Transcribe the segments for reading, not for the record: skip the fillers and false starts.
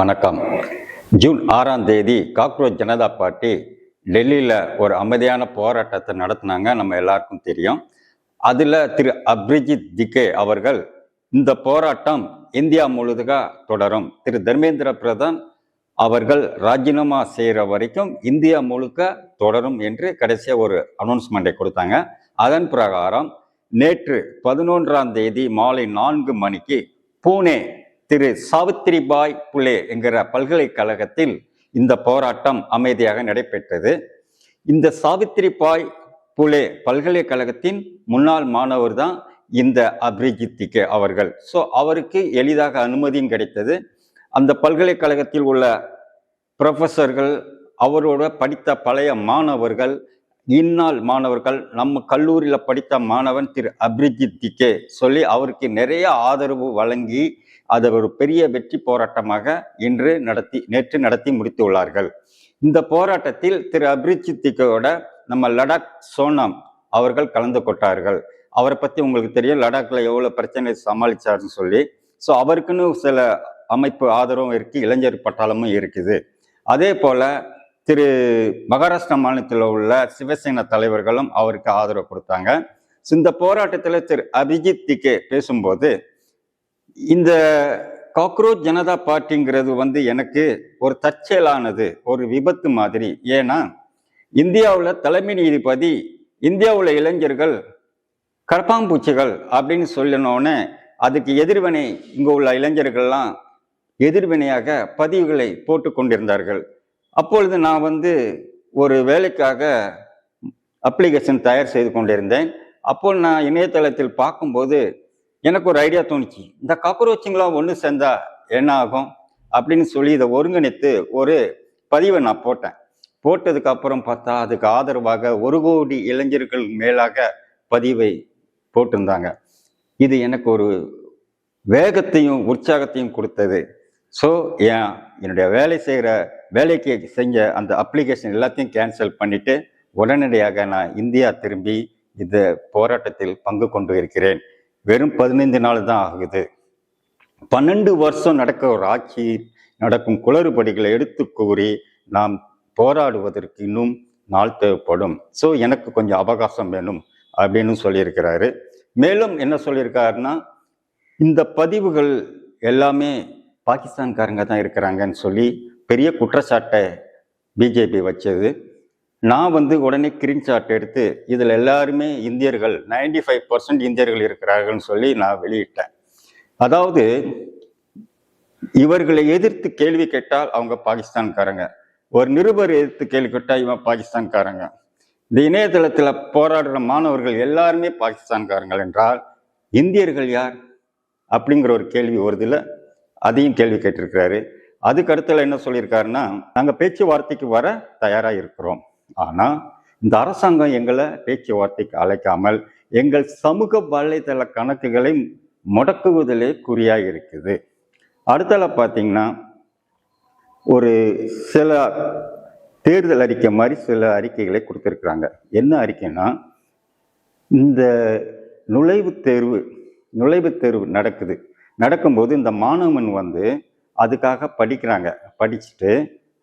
வணக்கம். ஜூன் 6ஆம் தேதி காக்ரோச் ஜனதா பார்ட்டி டெல்லியில் ஒரு அமைதியான போராட்டத்தை நடத்தினாங்க. நம்ம எல்லாருக்கும் தெரியும். அதில் திரு அபிஜித் திகே அவர்கள் இந்த போராட்டம் இந்தியா முழுதுக தொடரும், திரு தர்மேந்திர பிரதான் அவர்கள் ராஜினாமா செய்கிற வரைக்கும் இந்தியா முழுக்க தொடரும் என்று கடைசியாக ஒரு அனௌன்ஸ்மெண்ட்டை கொடுத்தாங்க. அதன் பிரகாரம் நேற்று 11ஆம் தேதி மாலை 4 மணிக்கு பூனே திரு சாவித்ரிபாய் புலே என்கிற பல்கலைக்கழகத்தில் இந்த போராட்டம் அமைதியாக நடைபெற்றது. இந்த சாவித்ரிபாய் புலே பல்கலைக்கழகத்தின் முன்னாள் மாணவர் தான் இந்த அபிஜித் திகே அவர்கள். ஸோ அவருக்கு எளிதாக அனுமதியும் கிடைத்தது. அந்த பல்கலைக்கழகத்தில் உள்ள ப்ரொஃபஸர்கள், அவரோட படித்த பழைய மாணவர்கள், இந்நாள் மாணவர்கள், நம்ம கல்லூரியில் படித்த மாணவன் திரு அபிஜித் திகே சொல்லி அவருக்கு நிறைய ஆதரவு வழங்கி அதை ஒரு பெரிய வெற்றி போராட்டமாக நேற்று நடத்தி முடித்துள்ளார்கள். இந்த போராட்டத்தில் திரு அபிஜித் திகேயோட நம்ம லடாக் சோனம் அவர்கள் கலந்து கொண்டார்கள். அவரை பற்றி உங்களுக்கு தெரியும், லடாக்ல எவ்வளோ பிரச்சனை சமாளிச்சாருன்னு சொல்லி. ஸோ அவருக்குன்னு சில அமைப்பு ஆதரவும் இருக்கு, இளைஞர் பட்டாளமும் இருக்குது. அதே போல திரு மகாராஷ்டிரா மாநிலத்தில் உள்ள சிவசேனா தலைவர்களும் அவருக்கு ஆதரவு கொடுத்தாங்க. இந்த போராட்டத்தில் திரு அபிஜித் திகே பேசும்போது, இந்த காக்ரோச் ஜனதா பார்ட்டிங்கிறது எனக்கு ஒரு தற்செயலானது, ஒரு விபத்து மாதிரி. ஏன்னா இந்தியாவில் தலைமை நீதிபதி இந்தியாவில் இளைஞர்கள் கரப்பாம்பூச்சிகள் அப்படின்னு சொல்லணுன்னே அதுக்கு எதிர்வினை இங்கே உள்ள இளைஞர்கள்லாம் எதிர்வினையாக பதிவுகளை போட்டு கொண்டிருந்தார்கள். அப்பொழுது நான் ஒரு வேலைக்காக அப்ளிகேஷன் தயார் செய்து கொண்டிருந்தேன். அப்போ நான் இணையதளத்தில் பார்க்கும்போது எனக்கு ஒரு ஐடியா தோணுச்சு, இந்த காக்ரோச்சுங்களாம் ஒன்று சேர்ந்தா என்ன ஆகும் அப்படின்னு சொல்லி இதை ஒருங்கிணைத்து ஒரு பதிவை நான் போட்டேன். போட்டதுக்கு அப்புறம் பார்த்தா அதுக்கு ஆதரவாக 1 கோடி இளைஞர்கள் மேலாக பதிவை போட்டிருந்தாங்க. இது எனக்கு ஒரு வேகத்தையும் உற்சாகத்தையும் கொடுத்தது. ஸோ என்னுடைய வேலைக்கு செஞ்ச அந்த அப்ளிகேஷன் எல்லாத்தையும் கேன்சல் பண்ணிட்டு உடனடியாக நான் இந்தியா திரும்பி இந்த போராட்டத்தில் பங்கு கொண்டு இருக்கிறேன். வெறும் 15 நாள் தான் ஆகுது. 12 வருஷம் ஒரு ஆட்சி நடக்கும் குளறுபடிகளை எடுத்து கூறி நாம் போராடுவதற்கு இன்னும் நாள் தேவைப்படும். ஸோ எனக்கு கொஞ்சம் அவகாசம் வேணும் அப்படின்னு சொல்லியிருக்கிறாரு. மேலும் என்ன சொல்லியிருக்காருன்னா, இந்த பதிவுகள் எல்லாமே பாகிஸ்தான்காரங்க தான் இருக்கிறாங்கன்னு சொல்லி பெரிய குற்றச்சாட்டை பிஜேபி வச்சது. நான் உடனே ஸ்கிரீன்ஷாட் எடுத்து இதில் எல்லாருமே இந்தியர்கள், 95% இந்தியர்கள் இருக்கிறார்கள்னு சொல்லி நான் வெளியிட்டேன். அதாவது இவர்களை எதிர்த்து கேள்வி கேட்டால் அவங்க பாகிஸ்தான்காரங்க, ஒரு நிருபர் எதிர்த்து கேள்வி கேட்டால் இவன் பாகிஸ்தான்காரங்க, இந்த இணையதளத்தில் போராடுற மாணவர்கள் எல்லாருமே பாகிஸ்தான்காரங்கள் என்றால் இந்தியர்கள் யார் அப்படிங்கிற ஒரு கேள்வி வருதில்ல, அதையும் கேள்வி கேட்டிருக்கிறாரு. அதுக்கு அடுத்தல என்ன சொல்லியிருக்காருன்னா, நாங்கள் பேச்சுவார்த்தைக்கு வர தயாராக இருக்கிறோம், ஆனால் இந்த அரசாங்கம் எங்களை பேச்சுவார்த்தைக்கு அழைக்காமல் எங்கள் சமூக வலைதள கணக்குகளை முடக்குவதிலே குறியாக இருக்குது. அடுத்தல பார்த்தீங்கன்னா, ஒரு சில தேர்தல் அறிக்கை மாதிரி சில அறிக்கைகளை கொடுத்துருக்குறாங்க. என்ன அறிக்கைன்னா, இந்த நுழைவுத் தேர்வு நடக்கும்போது இந்த மாணவன் அதுக்காக படிக்கிறாங்க. படிச்சுட்டு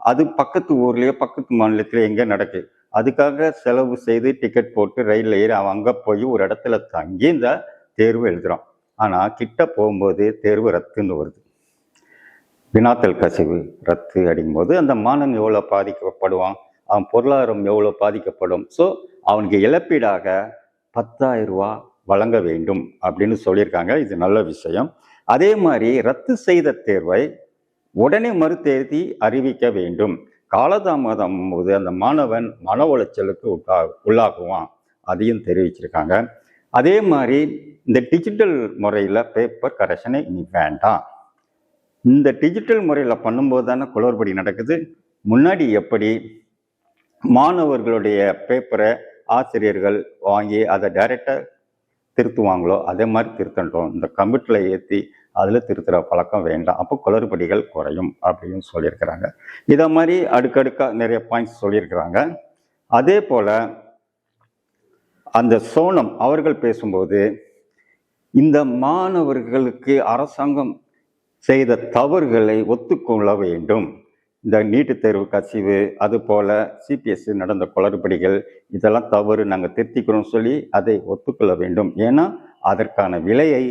அது பக்கத்து ஊர்லேயோ பக்கத்து மாநிலத்திலேயோ எங்கே நடக்குது, அதுக்காக செலவு செய்து டிக்கெட் போட்டு ரயிலில் ஏறி அவன் அங்கே போய் ஒரு இடத்துல தங்கி இந்த தேர்வு எழுதுகிறான். ஆனால் கிட்ட போகும்போது தேர்வு ரத்துன்னு வருது, வினாத்தல் கசிவு ரத்து அப்படிங்கும்போது அந்த மாணவன் எவ்வளோ பாதிக்கப்படுவான், அவன் பொருளாதாரம் எவ்வளோ பாதிக்கப்படும். ஸோ அவனுக்கு இழப்பீடாக 10,000 ரூபா வழங்க வேண்டும் அப்படின்னு சொல்லியிருக்காங்க. இது நல்ல விஷயம். அதே மாதிரி ரத்து செய்த தேர்வை உடனே மறுதேதி அறிவிக்க வேண்டும். காலதாமதம் போது அந்த மாணவன் மன உளைச்சலுக்கு உள்ளாகுவான், அதையும் தெரிவிச்சிருக்காங்க. அதே மாதிரி இந்த டிஜிட்டல் முறையில் பேப்பர் கரெக்ஷனை இனி வேண்டாம். இந்த டிஜிட்டல் முறையில் பண்ணும்போது தானே குளறுபடி நடக்குது. முன்னாடி எப்படி மாணவர்களுடைய பேப்பரை ஆசிரியர்கள் வாங்கி அதை டைரெக்டாக திருத்துவாங்களோ அதே மாதிரி திருத்தட்டும். இந்த கம்ப்யூட்டரில் ஏற்றி அதில் திருத்துகிற பழக்கம் வேண்டாம், அப்போ குளறுபடிகள் குறையும் அப்படின்னு சொல்லியிருக்கிறாங்க. இதை மாதிரி அடுக்கடுக்காக நிறைய பாயிண்ட்ஸ் சொல்லியிருக்கிறாங்க. அதே போல் அந்த சோனம் அவர்கள் பேசும்போது, இந்த மாணவர்களுக்கு அரசாங்கம் செய்த தவறுகளை ஒத்துக்கொள்ள வேண்டும். இந்த நீட்டு தேர்வு கசிவு, அது போல சிபிஎஸ்சி நடந்த குளறுபடிகள், இதெல்லாம் தவறு, நாங்கள் திருத்திக்கிறோம் சொல்லி அதை ஒத்துக்கொள்ள வேண்டும். ஏன்னா அதற்கான விலையை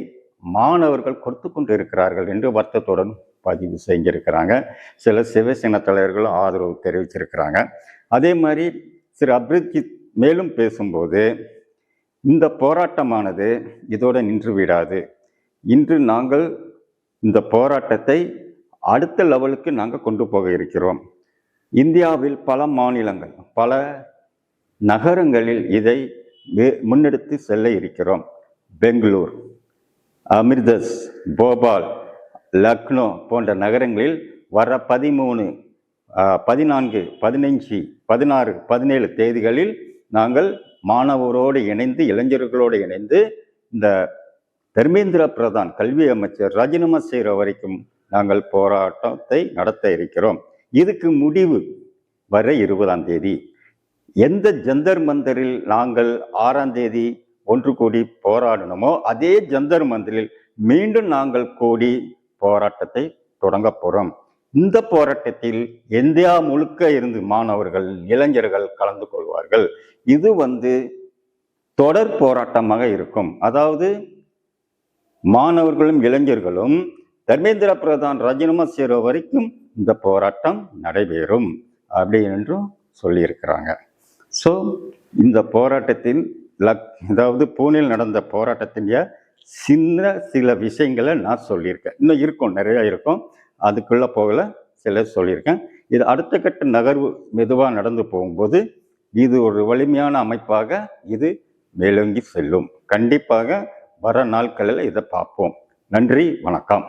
மாணவர்கள் கொடுத்து கொண்டு இருக்கிறார்கள் என்று வருத்தத்துடன் பதிவு செஞ்சிருக்கிறாங்க. சில சிவசேனா தலைவர்களும் ஆதரவு தெரிவிச்சிருக்கிறாங்க. அதே மாதிரி திரு அபிஜித் மேலும் பேசும்போது, இந்த போராட்டமானது இதோடு நின்று விடாது. இன்று நாங்கள் இந்த போராட்டத்தை அடுத்த லெவலுக்கு நாங்கள் கொண்டு போக இருக்கிறோம். இந்தியாவில் பல மாநிலங்கள், பல நகரங்களில் இதை முன்னெடுத்து செல்ல இருக்கிறோம். பெங்களூர், அமிர்தஸ், போபால், லக்னோ போன்ற நகரங்களில் வர 13, 14, 15, 16, 17 தேதிகளில் நாங்கள் மாணவரோடு இணைந்து, இளைஞர்களோடு இணைந்து இந்த தர்மேந்திர பிரதான் கல்வி அமைச்சர் ராஜினாமா செய்கிற வரைக்கும் நாங்கள் போராட்டத்தை நடத்த இருக்கிறோம். இதுக்கு முடிவு வர 20ஆம் தேதி. எந்த ஜந்தர் மந்தரில் நாங்கள் 6ஆம் தேதி ஒன்று கூடி போராடணுமோ அதே ஜந்தர் மந்தரில் மீண்டும் நாங்கள் கூடி போராட்டத்தை தொடங்க போகிறோம். இந்த போராட்டத்தில் இந்தியா முழுக்க இருந்து மாணவர்கள், இளைஞர்கள் கலந்து கொள்வார்கள். இது தொடர் போராட்டமாக இருக்கும். அதாவது மாணவர்களும் இளைஞர்களும் தர்மேந்திர பிரதான் ராஜினாமா செய்கிற வரைக்கும் இந்த போராட்டம் நடைபெறும் என்றும் சொல்லியிருக்கிறாங்க. ஸோ இந்த போராட்டத்தில் அதாவது பூனேயில் நடந்த போராட்டத்தின் சில விஷயங்களை நான் சொல்லியிருக்கேன். இன்னும் இருக்கும், நிறையா இருக்கும், அதுக்குள்ளே போகல, சில சொல்லியிருக்கேன். இது அடுத்த கட்ட நகர்வு மெதுவாக நடந்து போகும்போது இது ஒரு வலிமையான அமைப்பாக இது மேலோங்கி செல்லும். கண்டிப்பாக வர நாட்களில் இதை பார்ப்போம். நன்றி, வணக்கம்.